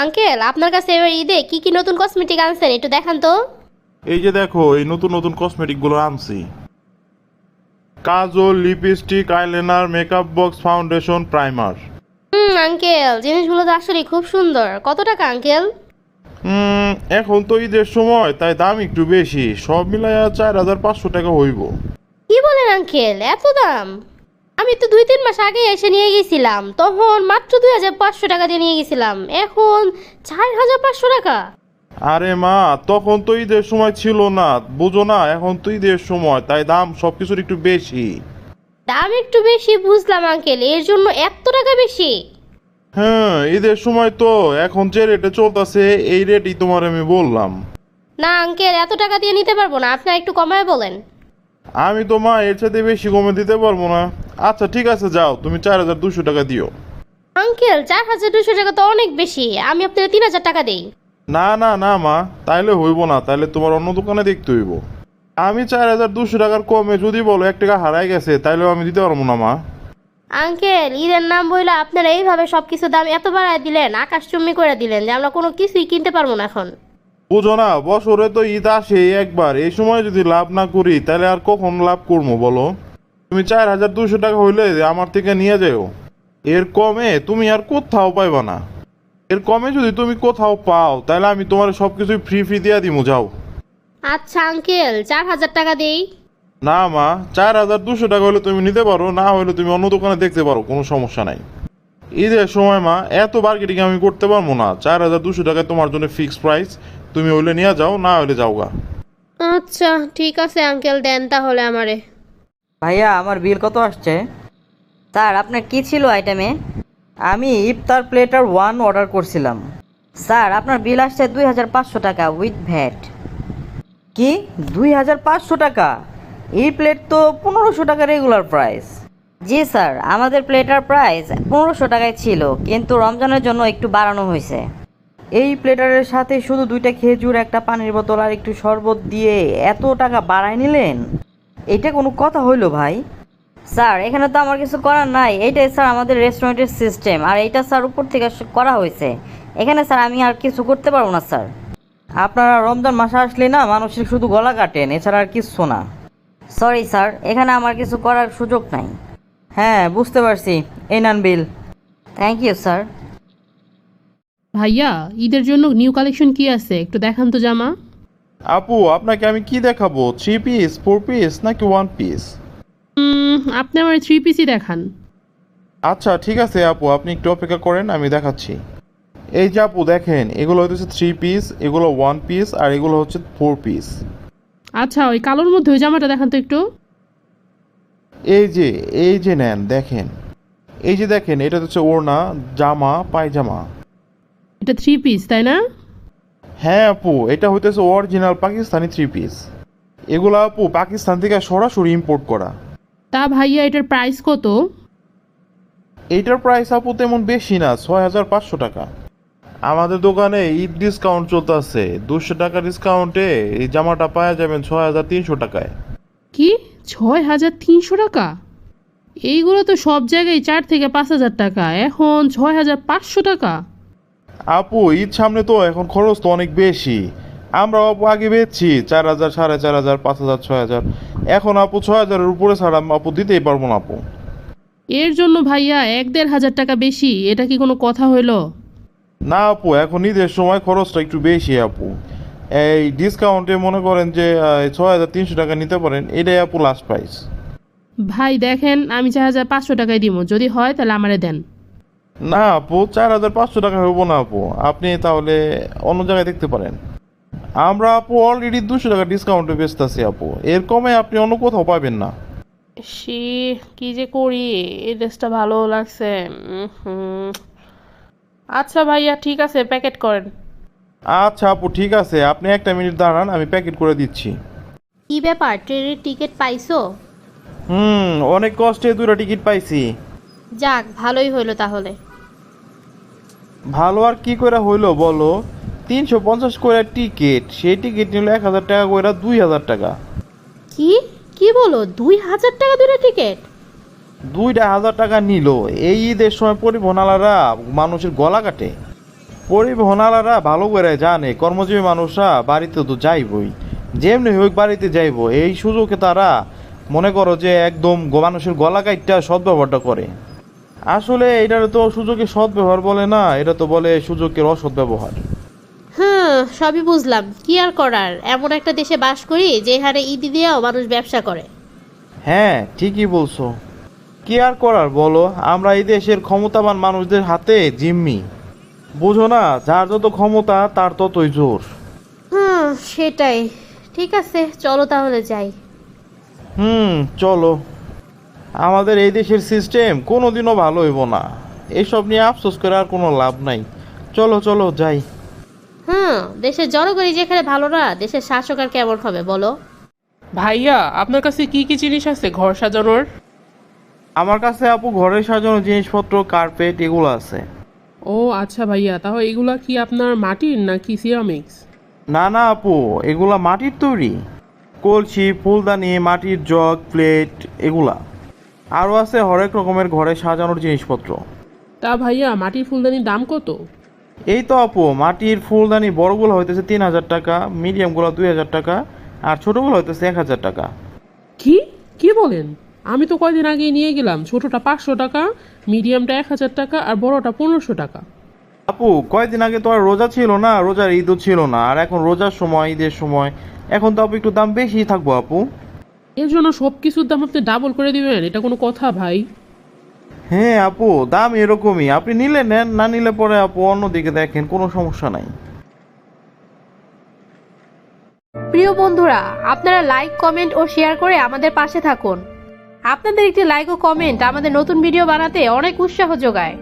Uncle, আপনার কাছে এবার ঈদে কি কি নতুন কসমেটিক আনছেন একটু দেখান তো। এই যে দেখো, এই নতুন নতুন কসমেটিক গুলো আনছি। Kajal, lipstick, eyeliner, makeup box, foundation, primer. Uncle, জিনিসগুলো তো আসলে খুব সুন্দর। কত টাকা আঙ্কেল? এখন তো ঈদের সময়, তাই দাম একটু বেশি। সব মিলাইয়া 4,500 টাকা হইব। কি বলেন আঙ্কেল, এত দাম? আমি তো 2-3 মাস আগে এসে নিয়ে গেছিলাম, তখন মাত্র 2,500 টাকা দিয়ে নিয়ে গেছিলাম, এখন 4,500 টাকা। আরে মা, তখন তো ঈদের সময় ছিল না, বুঝো না? এখন তো ঈদের সময়, তাই দাম সবকিছুর একটু বেশি। দাম একটু বেশি বুঝলাম আঙ্কেল, এর জন্য এত টাকা বেশি? হ্যাঁ, ঈদের সময় তো এখন যে রেটে চলতেছে এই রেটই তোমার আমি বললাম। না আঙ্কেল, এত টাকা দিয়ে নিতে পারবো না, আপনার একটু কমায় বলেন। আমি তো মা এর সাথে বেশি কমে দিতে পারবো না। আচ্ছা ঠিক আছে, যাও তুমি 4,200 টাকা দিও। আঙ্কেল, 4,200 টাকা তো অনেক বেশি, আমি আপনার 3,000 টাকা দিই। না না না মা, তাইলে হইব না, তাইলে তোমার অন্য দোকানে দেখতে হইব। আমি 4,200 টাকার কমে যদি বলো 1 টাকা হারাই গেছে, তাইলেও আমি দিতে পারবো না মা। আঙ্কেল, ঈদের নাম বইলে আপনারা এইভাবে সবকিছু দাম এত বাড়ায় দিলেন, আকাশচুম্বী করে দিলেন যে আমরা কোনো কিছুই কিনতে পারবো না এখন। বুঝো না, বছরে তো ঈদ আসে একবার, এই সময় যদি লাভ না করি তাহলে আর কখন লাভ করবো বলো? তুমি 4,200 টাকা হইলে আমার থেকে নিয়ে যাও। এর কমে তুমি আর কোথাও পাইবা না। এর কমে যদি তুমি কোথাও পাও তাহলে আমি তোমার সবকিছু ফ্রি ফ্রি দিয়ে দিমু, যাও। আচ্ছা আঙ্কেল, 4,000 টাকা দেই। না মা, 4,200 টাকা হলে তুমি নিতে পারো, না হলে তুমি অন্য দোকানে দেখতে পারো, কোনো সমস্যা নাই। ঈদের সময় মা এত মার্কেটিং আমি করতে পারবো না। 4,200 টাকা তোমার জন্য ফিক্সড প্রাইস। তুমি হইলে নিয়ে যাও, না হলে যাও গা। আচ্ছা ঠিক আছে আঙ্কেল, দেন তাহলে আমারে। ভাইয়া আমার বিল কত আসছে? স্যার আপনার কি ছিল আইটেমে? আমি ইফতার প্লেটার 1 অর্ডার করছিলাম। স্যার আপনার বিল আসছে 2,500 টাকা উইথ ভ্যাট। কি 2,500 টাকা? এই প্লেট তো 1,500 টাকা রেগুলার প্রাইস। জি স্যার, আমাদের প্লেটার প্রাইস 1,500 টাকায় ছিল, কিন্তু রমজানের জন্য একটু বাড়ানো হয়েছে। এই প্লেটারের সাথে শুধু 2টা খেজুর, একটা পানির বোতল আর একটু শরবত দিয়ে এত টাকা বাড়ায় নিলেন? এটা কোনো কথা হইলো ভাই? স্যার এখানে তো আমার কিছু করার নাই, এইটাই স্যার আমাদের রেস্টুরেন্টের সিস্টেম, আর এইটা স্যার উপর থেকে করা হয়েছে। এখানে স্যার আমি আর কিছু করতে পারবো না স্যার। আপনারা রমজান মাসে আসলে না মানুষের শুধু গলা কাটেন, এছাড়া আর কিচ্ছু না। সরি স্যার, এখানে আমার কিছু করার সুযোগ নাই। হ্যাঁ বুঝতে পারছি, এই নেন বিল। Thank you sir. ভাইয়া, ঈদের জন্য নিউ কালেকশন কি আছে একটু দেখান তো জামা। আপু, আপনাকে আমি কি দেখাবো? 3 পিস, 4 পিস নাকি 1 পিস? আপনি আমার 3 পিসই দেখান। আচ্ছা ঠিক আছে আপু, আপনি একটু অপেক্ষা করেন, আমি দেখাচ্ছি। এই যে আপু দেখেন, এগুলো হচ্ছে 3 পিস, এগুলো 1 পিস, আর এগুলো হচ্ছে 4 পিস। আচ্ছা, ওই কালোর মধ্যে ওই জামাটা দেখান তো একটু। এই যে নেন, দেখেন। এই যে দেখেন, এটা হচ্ছে ওড়না, জামা, পায়জামা। এটা 3 পিস তাই না? হ্যাঁ আপু, এটা হইতেছে অরিজিনাল পাকিস্তানি 3 পিস। এগুলো আপু পাকিস্তান থেকে সরাসরি ইম্পোর্ট করা। তা ভাইয়া, এটার প্রাইস কত? এইটার প্রাইস আপু তেমন বেশি না, 6,500 টাকা। আমাদের দোকানে ঈদ ডিসকাউন্ট চলতেছে, 200 টাকা ডিসকাউন্টে এই জামাটা পাওয়া যাবেন 6,300 টাকায়। কি, 6,300 টাকা? এইগুলো তো সব জায়গায় 4 থেকে 5,000 টাকা, এখন 6,500 টাকা? আপু ঈদ সামনে তো, এখন খরচ তো অনেক বেশি। আমরা আপু আগে বেচছি 4,000, 4,500, 5,000, 6,000। এখন আপু 6,000-এর উপরে ছাড়া আপু দিতেই পারবো না আপু। এর জন্য ভাইয়া 1-1,500 টাকা বেশি, এটা কি কোনো কথা হইলো? না আপু, এখন ঈদের সময় খরচটা একটু বেশি আপু। এই ডিসকাউন্টে মনে করেন যে 6,300 টাকা নিতে পারেন, এটাই আপু লাস্ট প্রাইস। ভাই দেখেন, আমি 4,500 টাকায় দিব, যদি হয় তাহলে আমারে দেন। না আপু, 4,500 টাকা হবো না আপু, আপনি তাহলে অন্য জায়গায় দেখতে পারেন। আমরা আপু অলরেডি 200 টাকা ডিসকাউন্টে বেচতেছি আপু, এর কমে আপনি অন্য কোথাও পাবেন না। সে কি যে করি, এই ড্রেসটা ভালো লাগছে। আচ্ছা ভাইয়া, ঠিক আছে, প্যাকেট করেন। আচ্ছা আপু ঠিক আছে, আপনি একটা মিনিট দাঁড়ান, আমি প্যাকেট করে দিচ্ছি। কি ব্যাপার, ট্রেনের টিকিট পাইছো? অনেক কষ্টে 2টা টিকিট পাইছি। যাক, ভালোই হইলো তাহলে। ভালো আর কি করে হইলো বলো? 350 করে টিকিট, সেই টিকিট নিল 1,000 টাকা করে, 2,000 টাকা। কি কি বলো, 2,000 টাকা দূরে টিকিট? 2,000 টাকা নিল। এই ঈদের সময় পরিবহন আলারা মানুষের গলা কাটে। পরিবহনালারা ভালো করে জানে কর্মজীবী মানুষরা বাড়িতে তো যাইবই, যেমনি হোক বাড়িতে যাইব। এই সুযোগে তারা মনে করো যে একদম মানুষের গলা কাইটটা সদ্ব্যবহারটা করে। আসলে এটার তো সুযোগে সদ্ব্যবহার বলে না, এটা তো বলে সুযোগের অসদ্ব্যবহার। হ্যাঁ, সবই বুঝলাম, কি আর করার, এমন একটা দেশে বাস করি যে হারে ঈদি দিয়েও মানুষ ব্যবসা করে। হ্যাঁ ঠিকই বলছো, কি আর করার বলো, আমরা এই দেশের ক্ষমতাবান মানুষদের হাতে জিম্মি। বুঝো না, যার যত ক্ষমতা তার ততই জোর। হ্যাঁ সেটাই। ঠিক আছে, চলো তাহলে যাই। চলো। আমাদের এই দেশের সিস্টেম কোনোদিনও ভালো হইব না, এসব নিয়ে আফসোস করে আর কোনো লাভ নাই। চলো চলো যাই। হ্যাঁ, দেশের জনগণই যেখানে ভালো না, দেশের শাসক আর কেমন হবে বলো? ভাইয়া, আপনার কাছে কি কি জিনিস আছে ঘর সাজানোর? আমার কাছে আপু ঘরের সাজানোর জিনিসপত্র, কার্পেট এগুলো আছে। ও আচ্ছা ভাইয়া, তাহলে এগুলা কি আপনার মাটির নাকি সিরামিক্স? না না আপু, এগুলা মাটির তৈরি। কলসি, ফুলদানি, মাটির জগ, প্লেট এগুলা। আরও আছে হরেক রকমের ঘরে সাজানোর জিনিসপত্র। তা ভাইয়া, মাটির ফুলদানির দাম কত? এই তো আপু, মাটির ফুলদানি বড়গুলো হইতেছে 3000 টাকা, মিডিয়ামগুলো 2000 টাকা, আর ছোটোগুলো হইতেছে 1000 টাকা। কি কি বলেন? আমি তো কয়দিন আগে নিয়ে গেলাম, ছোটটা 500 টাকা, মিডিয়ামটা 1000 টাকা, আর বড়টা 1500 টাকা। আপু কয়েকদিন আগে তো আর রোজা ছিল না, রোজার ঈদও ছিল না, আর এখন রোজার সময়, ঈদের সময়, এখন তো আপু একটু দাম বেশি থাকবো আপু। এর জন্য সব কিছুর দাম আপনি ডাবল করে দিবেন? এটা কোনো কথা ভাই? হ্যাঁ আপু, দাম এরকমই, আপনি নিলে নেন, না নিলে পরে আপু অন্যদিকে দেখেন, কোনো সমস্যা নাই। প্রিয় বন্ধুরা, আপনারা লাইক, কমেন্ট ও শেয়ার করে আমাদের পাশে থাকুন। আপনাদের একটি লাইক ও কমেন্ট আমাদের নতুন ভিডিও বানাতে অনেক উৎসাহ যোগায়।